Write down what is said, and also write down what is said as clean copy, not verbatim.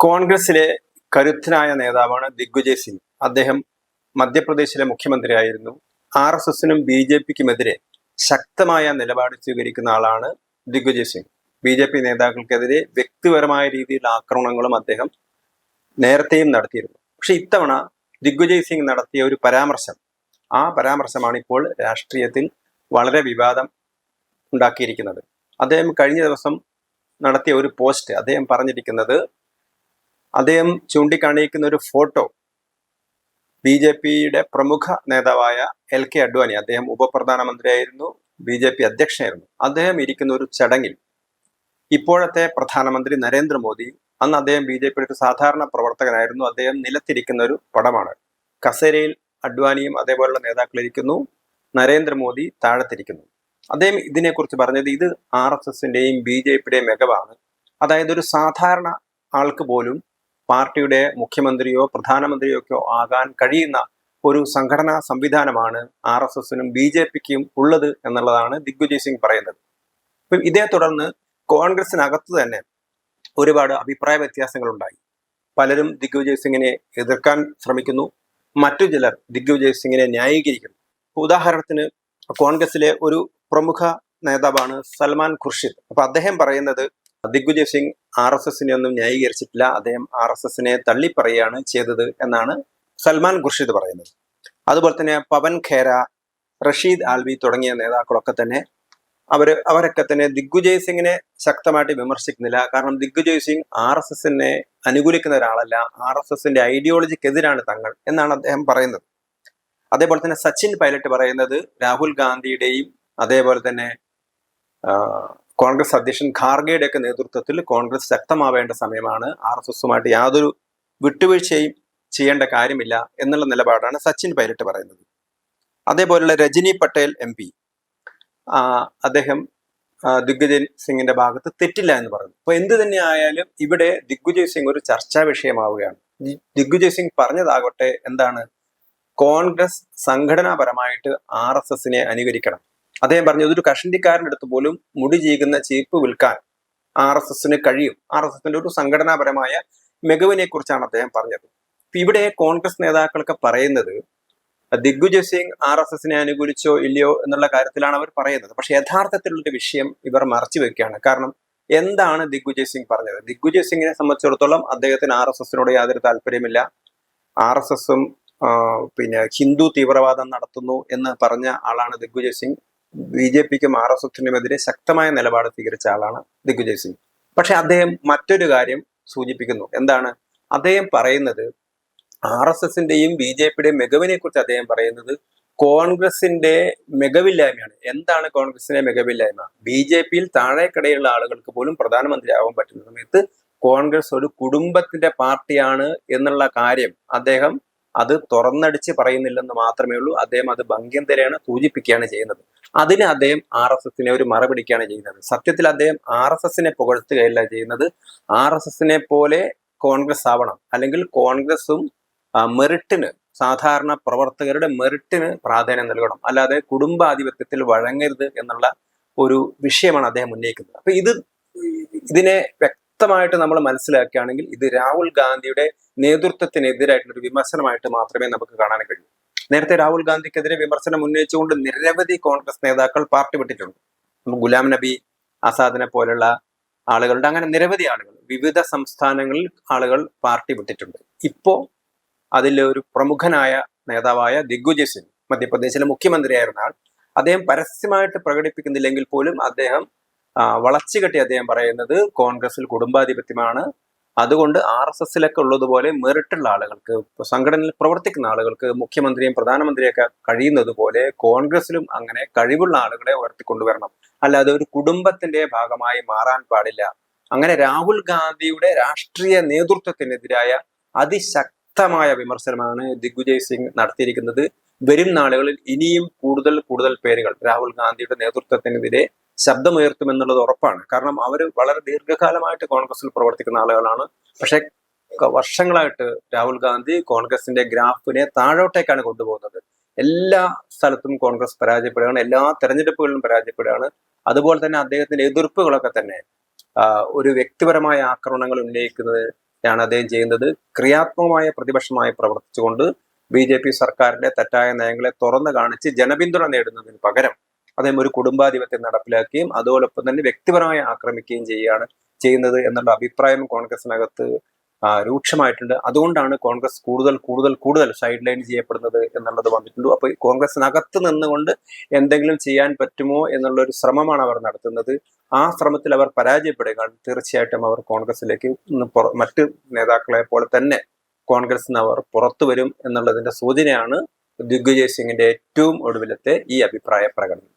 കോൺഗ്രസിലെ കരുത്തനായ നേതാവാണ് ദിഗ്വിജയ് സിംഗ്. അദ്ദേഹം മധ്യപ്രദേശിലെ മുഖ്യമന്ത്രിയായിരുന്നു. RSSനും BJPക്കുമെതിരെ ശക്തമായ നിലപാട് സ്വീകരിക്കുന്ന ആളാണ് ദിഗ്വിജയ് സിംഗ്. BJP നേതാക്കൾക്കെതിരെ വ്യക്തിപരമായ രീതിയിൽ ആക്രമണങ്ങളും അദ്ദേഹം നേരത്തെയും നടത്തിയിരുന്നു. പക്ഷെ ഇത്തവണ ദിഗ്വിജയ് സിംഗ് നടത്തിയ ഒരു പരാമർശം, ആ പരാമർശമാണ് ഇപ്പോൾ രാഷ്ട്രീയത്തിൽ വളരെ വിവാദം ഉണ്ടാക്കിയിരിക്കുന്നത്. അദ്ദേഹം കഴിഞ്ഞ ദിവസം നടത്തിയ ഒരു പോസ്റ്റ്, അദ്ദേഹം പറഞ്ഞിരിക്കുന്നത്, അദ്ദേഹം ചൂണ്ടിക്കാണിക്കുന്ന ഒരു ഫോട്ടോ BJPയുടെ പ്രമുഖ നേതാവായ LK അഡ്വാനി, അദ്ദേഹം ഉപപ്രധാനമന്ത്രിയായിരുന്നു, BJP അധ്യക്ഷനായിരുന്നു. അദ്ദേഹം ഇരിക്കുന്ന ഒരു ചടങ്ങിൽ ഇപ്പോഴത്തെ പ്രധാനമന്ത്രി നരേന്ദ്രമോദി, അന്ന് അദ്ദേഹം BJPയുടെ ഒരു സാധാരണ പ്രവർത്തകനായിരുന്നു, അദ്ദേഹം നിലത്തിരിക്കുന്ന ഒരു പടമാണ്. കസേരയിൽ അഡ്വാനിയും അതേപോലുള്ള നേതാക്കൾ ഇരിക്കുന്നു, നരേന്ദ്രമോദി താഴത്തിരിക്കുന്നു. അദ്ദേഹം ഇതിനെക്കുറിച്ച് പറഞ്ഞത്, ഇത് RSSന്റെയും BJPയുടെയും മികവാണ്. അതായത് ഒരു സാധാരണ ആൾക്ക് പോലും പാർട്ടിയുടെ മുഖ്യമന്ത്രിയോ പ്രധാനമന്ത്രിയോ ഒക്കെ ആകാൻ കഴിയുന്ന ഒരു സംഘടനാ സംവിധാനമാണ് RSSനും BJPക്കും ഉള്ളത് എന്നുള്ളതാണ് ദിഗ്വിജയ് സിംഗ് പറയുന്നത്. അപ്പം ഇതേ തുടർന്ന് കോൺഗ്രസിനകത്ത് തന്നെ ഒരുപാട് അഭിപ്രായ വ്യത്യാസങ്ങൾ ഉണ്ടായി. പലരും ദിഗ്വിജയ് സിംഗിനെ എതിർക്കാൻ ശ്രമിക്കുന്നു, മറ്റു ചിലർ ദിഗ്വിജയ് സിംഗിനെ ന്യായീകരിക്കുന്നു. ഉദാഹരണത്തിന് കോൺഗ്രസിലെ ഒരു പ്രമുഖ നേതാവാണ് സൽമാൻ ഖുർഷിദ്. അപ്പൊ അദ്ദേഹം പറയുന്നത്, ദിഗ്വിജയ് സിംഗ് RSSനെ ഒന്നും ന്യായീകരിച്ചിട്ടില്ല, അദ്ദേഹം RSSനെ തള്ളിപ്പറയാണ് ചെയ്തത് എന്നാണ് സൽമാൻ ഖുർഷിദ് പറയുന്നത്. അതുപോലെ തന്നെ പവൻ ഖേര, റഷീദ് ആൽവി തുടങ്ങിയ നേതാക്കളൊക്കെ തന്നെ അവരൊക്കെ തന്നെ ദിഗ്വിജയ് സിംഗിനെ ശക്തമായിട്ട് വിമർശിക്കുന്നില്ല. കാരണം ദിഗ്വിജയ് സിംഗ് RSSനെ അനുകൂലിക്കുന്ന ഒരാളല്ല, RSSന്റെ ഐഡിയോളജിക്കെതിരാണ് തങ്ങൾ എന്നാണ് അദ്ദേഹം പറയുന്നത്. അതേപോലെ തന്നെ സച്ചിൻ പൈലറ്റ് പറയുന്നത്, രാഹുൽ ഗാന്ധിയുടെയും അതേപോലെ തന്നെ കോൺഗ്രസ് അധ്യക്ഷൻ ഖാർഗെയുടെ ഒക്കെ നേതൃത്വത്തിൽ കോൺഗ്രസ് ശക്തമാവേണ്ട സമയമാണ്, RSSുമായിട്ട് യാതൊരു വിട്ടുവീഴ്ചയും ചെയ്യേണ്ട കാര്യമില്ല എന്നുള്ള നിലപാടാണ് സച്ചിൻ പൈലറ്റ് പറയുന്നത്. അതേപോലുള്ള രജനി പട്ടേൽ MP, അദ്ദേഹം ദിഗ്വിജയ് സിംഗിന്റെ ഭാഗത്ത് തെറ്റില്ല എന്ന് പറഞ്ഞു. അപ്പൊ എന്ത് തന്നെ ആയാലും ഇവിടെ ദിഗ്വിജയ് സിംഗ് ഒരു ചർച്ചാ വിഷയമാവുകയാണ്. ദിഗ്വിജയ് സിംഗ് പറഞ്ഞതാകട്ടെ എന്താണ്, കോൺഗ്രസ് സംഘടനാപരമായിട്ട് RSSനെ അനുകരിക്കണം. അദ്ദേഹം പറഞ്ഞു, ഇതൊരു കഷണ്ടിക്കാരൻ്റെ അടുത്ത് പോലും മുടി ചീകുന്ന ചീപ്പ് വിൽക്കാൻ RSSന് കഴിയും. RSSന്റെ ഒരു സംഘടനാപരമായ മികവിനെ കുറിച്ചാണ് അദ്ദേഹം പറഞ്ഞത്. ഇവിടെ കോൺഗ്രസ് നേതാക്കളൊക്കെ പറയുന്നത്, ദിഗ്വിജയ് സിംഗ് RSSനെ അനുകൂലിച്ചോ ഇല്ലയോ എന്നുള്ള കാര്യത്തിലാണ് അവർ പറയുന്നത്. പക്ഷെ യഥാർത്ഥത്തിലുള്ളൊരു വിഷയം ഇവർ മറച്ചു വെക്കുകയാണ്. കാരണം എന്താണ് ദിഗ്വിജയ് സിംഗ് പറഞ്ഞത്? ദിഗ്വിജയ് സിംഗിനെ സംബന്ധിച്ചിടത്തോളം അദ്ദേഹത്തിന് RSSനോട് യാതൊരു താല്പര്യമില്ല. RSSും പിന്നെ ഹിന്ദു തീവ്രവാദം നടത്തുന്നു എന്ന് പറഞ്ഞ ആളാണ് ദിഗ്വിജയ് സിംഗ്. BJPക്കും RSSനുമെതിരെ ശക്തമായ നിലപാട് സ്വീകരിച്ച ആളാണ് ദിഗ്വിജയ് സിംഗ്. പക്ഷെ അദ്ദേഹം മറ്റൊരു കാര്യം സൂചിപ്പിക്കുന്നു. എന്താണ് അദ്ദേഹം പറയുന്നത്? RSSന്റെയും BJPയുടെയും മികവിനെ കുറിച്ച് അദ്ദേഹം പറയുന്നത് കോൺഗ്രസിന്റെ മികവില്ലായ്മയാണ്. എന്താണ് കോൺഗ്രസിന്റെ മികവില്ലായ്മ? BJPയിൽ താഴേക്കടയുള്ള ആളുകൾക്ക് പോലും പ്രധാനമന്ത്രിയാവാൻ പറ്റുന്ന സമയത്ത് കോൺഗ്രസ് ഒരു കുടുംബത്തിന്റെ പാർട്ടിയാണ് എന്നുള്ള കാര്യം അദ്ദേഹം അത് തുറന്നടിച്ച് പറയുന്നില്ലെന്ന് മാത്രമേ ഉള്ളൂ. അദ്ദേഹം അത് ഭംഗ്യന്തരേണ സൂചിപ്പിക്കുകയാണ് ചെയ്യുന്നത്. അതിന് അദ്ദേഹം RSSനെ ഒരു മറപിടിക്കുകയാണ് ചെയ്യുന്നത്. സത്യത്തിൽ അദ്ദേഹം RSSനെ പുകഴ്ത്തുകയല്ല ചെയ്യുന്നത്, RSSനെ പോലെ കോൺഗ്രസ് ആവണം, അല്ലെങ്കിൽ കോൺഗ്രസും മെറിറ്റിന്, സാധാരണ പ്രവർത്തകരുടെ മെറിറ്റിന് പ്രാധാന്യം നൽകണം, അല്ലാതെ കുടുംബാധിപത്യത്തിൽ വഴങ്ങരുത് എന്നുള്ള ഒരു വിഷയമാണ് അദ്ദേഹം ഉന്നയിക്കുന്നത്. അപ്പൊ ഇതിനെ വ്യക്തമായിട്ട് നമ്മൾ മനസ്സിലാക്കുകയാണെങ്കിൽ ഇത് രാഹുൽ ഗാന്ധിയുടെ നേതൃത്വത്തിനെതിരായിട്ടുള്ള ഒരു വിമർശനമായിട്ട് മാത്രമേ നമുക്ക് കാണാൻ കഴിയൂ. നേരത്തെ രാഹുൽ ഗാന്ധിക്കെതിരെ വിമർശനം ഉന്നയിച്ചുകൊണ്ട് നിരവധി കോൺഗ്രസ് നേതാക്കൾ പാർട്ടി വിട്ടിട്ടുണ്ട്. ഗുലാം നബി ആസാദിനെ പോലുള്ള ആളുകളുടെ, അങ്ങനെ നിരവധി ആളുകൾ വിവിധ സംസ്ഥാനങ്ങളിൽ ആളുകൾ പാർട്ടി വിട്ടിട്ടുണ്ട്. ഇപ്പോ അതിൽ ഒരു പ്രമുഖനായ നേതാവായ ദിഗ്വിജയ് സിംഗ്, മധ്യപ്രദേശിലെ മുഖ്യമന്ത്രിയായിരുന്ന ആൾ, അദ്ദേഹം പരസ്യമായിട്ട് പ്രകടിപ്പിക്കുന്നില്ലെങ്കിൽ പോലും അദ്ദേഹം വളച്ചുകെട്ടി അദ്ദേഹം പറയുന്നത് കോൺഗ്രസിൽ കുടുംബാധിപത്യമാണ്, അതുകൊണ്ട് RSSലൊക്കെ ഉള്ളതുപോലെ മെറിറ്റുള്ള ആളുകൾക്ക്, സംഘടനയിൽ പ്രവർത്തിക്കുന്ന ആളുകൾക്ക് മുഖ്യമന്ത്രിയും പ്രധാനമന്ത്രിയൊക്കെ കഴിയുന്നത് പോലെ കോൺഗ്രസിലും അങ്ങനെ കഴിവുള്ള ആളുകളെ ഉയർത്തിക്കൊണ്ടുവരണം, അല്ലാതെ ഒരു കുടുംബത്തിന്റെ ഭാഗമായി മാറാൻ പാടില്ല. അങ്ങനെ രാഹുൽ ഗാന്ധിയുടെ രാഷ്ട്രീയ നേതൃത്വത്തിനെതിരായ അതിശക്തമായ വിമർശനമാണ് ദിഗ്വിജയ് സിംഗ് നടത്തിയിരിക്കുന്നത്. വരും നാളുകളിൽ ഇനിയും കൂടുതൽ പേരുകൾ രാഹുൽ ഗാന്ധിയുടെ നേതൃത്വത്തിനെതിരെ ശബ്ദമുയർത്തുമെന്നുള്ളത് ഉറപ്പാണ്. കാരണം അവർ വളരെ ദീർഘകാലമായിട്ട് കോൺഗ്രസിൽ പ്രവർത്തിക്കുന്ന ആളുകളാണ്. പക്ഷെ വർഷങ്ങളായിട്ട് രാഹുൽ ഗാന്ധി കോൺഗ്രസിന്റെ ഗ്രാഫിനെ താഴോട്ടേക്കാണ് കൊണ്ടുപോകുന്നത്. എല്ലാ സ്ഥലത്തും കോൺഗ്രസ് പരാജയപ്പെടുകയാണ്, എല്ലാ തെരഞ്ഞെടുപ്പുകളിലും പരാജയപ്പെടുകയാണ്. അതുപോലെ തന്നെ അദ്ദേഹത്തിന്റെ എതിർപ്പുകളൊക്കെ തന്നെ ഒരു വ്യക്തിപരമായ ആക്രമണങ്ങൾ ഉന്നയിക്കുന്നത്, ആണ് അദ്ദേഹം ചെയ്യുന്നത്. ക്രിയാത്മകമായ പ്രതിപക്ഷമായി പ്രവർത്തിച്ചുകൊണ്ട് BJP സർക്കാരിന്റെ തെറ്റായ നയങ്ങളെ തുറന്നു കാണിച്ച് ജനപിന്തുണ നേടുന്നതിന് പകരം അദ്ദേഹം ഒരു കുടുംബാധിപത്യം നടപ്പിലാക്കുകയും അതോടൊപ്പം തന്നെ വ്യക്തിപരമായി ആക്രമിക്കുകയും ചെയ്യുന്നത് എന്നുള്ള അഭിപ്രായം കോൺഗ്രസിനകത്ത് രൂക്ഷമായിട്ടുണ്ട്. അതുകൊണ്ടാണ് കോൺഗ്രസ് കൂടുതൽ സൈഡ് ലൈൻ ചെയ്യപ്പെടുന്നത് എന്നുള്ളത് വന്നിട്ടുണ്ട്. അപ്പൊ കോൺഗ്രസിനകത്ത് നിന്നുകൊണ്ട് എന്തെങ്കിലും ചെയ്യാൻ പറ്റുമോ എന്നുള്ള ഒരു ശ്രമമാണ് അവർ നടത്തുന്നത്. ആ ശ്രമത്തിൽ അവർ പരാജയപ്പെടുകയാണ്. തീർച്ചയായിട്ടും അവർ കോൺഗ്രസിലേക്ക് മറ്റ് നേതാക്കളെ പോലെ തന്നെ കോൺഗ്രസിൽ നിന്ന് അവർ പുറത്തു വരും എന്നുള്ളതിന്റെ സൂചനയാണ് ദിഗ്വിജയ് സിംഗിന്റെ ഏറ്റവും ഒടുവിലത്തെ ഈ അഭിപ്രായ പ്രകടനം.